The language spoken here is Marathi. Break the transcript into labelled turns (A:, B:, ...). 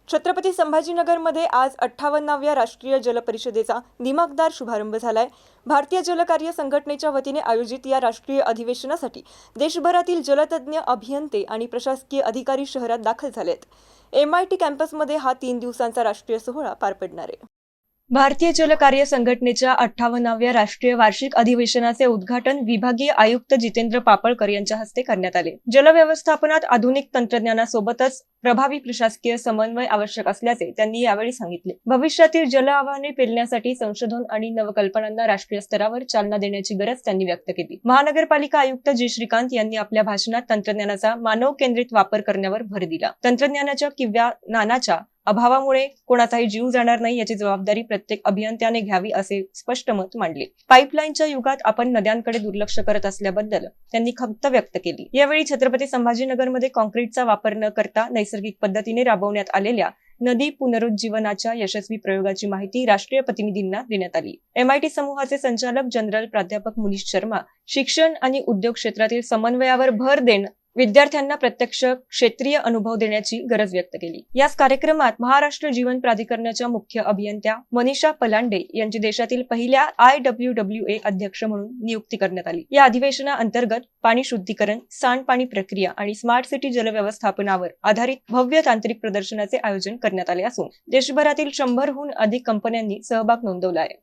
A: छत्रपती संभाजीनगरमध्ये आज 58व्या राष्ट्रीय जल परिषदेचा दिमाखदार शुभारंभ झालाय। भारतीय जलकार्य संघटनेच्या वतीने आयोजित या राष्ट्रीय अधिवेशनासाठी देशभरातील जलतज्ञ, अभियंते आणि प्रशासकीय अधिकारी शहरात दाखल झालेत। MIT कॅम्पसमध्ये हा 3 दिवसांचा राष्ट्रीय सोहळा पार पडणार आहे। भारतीय जलकार्य संघटनेच्या 58व्या राष्ट्रीय वार्षिक अधिवेशनाचे उद्घाटन विभागीय आयुक्त जितेंद्र पापळकर यांच्या हस्ते करण्यात आले। जलव्यवस्थापनात आधुनिक तंत्रज्ञानासोबतच प्रभावी प्रशासकीय समन्वय आवश्यक असल्याचे त्यांनी यावेळी सांगितले। भविष्यातील जल आव्हाने पेलण्यासाठी संशोधन आणि नवकल्पनांना राष्ट्रीय स्तरावर चालना देण्याची गरज त्यांनी व्यक्त केली। महानगरपालिका आयुक्त जी श्रीकांत यांनी आपल्या भाषणात तंत्रज्ञानाचा मानव केंद्रित वापर करण्यावर भर दिला। तंत्रज्ञानाच्या किंवा ज्ञानाच्या अभावामुळे कोणाचाही जीव जाणार नाही याची जबाबदारी प्रत्येक अभियंत्याने घ्यावी असे स्पष्ट मत मांडले। पाईपलाईनच्या युगात आपण नद्यांकडे दुर्लक्ष करत असल्याबद्दल त्यांनी खंत व्यक्त केली। यावेळी छत्रपती संभाजीनगरमध्ये कॉन्क्रीटचा वापर न करता नैसर्गिक पद्धतीने राबवण्यात आलेल्या नदी पुनरुज्जीवनाच्या यशस्वी प्रयोगाची माहिती राष्ट्रीय प्रतिनिधींना देण्यात आली। MIT समूहाचे संचालक जनरल प्राध्यापक मुनीश शर्मा शिक्षण आणि उद्योग क्षेत्रातील समन्वयावर भर देणं विद्यार्थ्यांना प्रत्यक्ष क्षेत्रीय अनुभव देण्याची गरज व्यक्त केली। याच कार्यक्रमात महाराष्ट्र जीवन प्राधिकरणाच्या मुख्य अभियंत्या मनीषा पलांडे यांची देशातील पहिल्या IWWA अध्यक्ष म्हणून नियुक्ती करण्यात आली। या अधिवेशनाअंतर्गत पाणी शुद्धीकरण, सांडपाणी प्रक्रिया आणि स्मार्ट सिटी जलव्यवस्थापनावर आधारित भव्य तांत्रिक प्रदर्शनाचे आयोजन करण्यात आले असून देशभरातील 100हून अधिक कंपन्यांनी सहभाग नोंदवला आहे।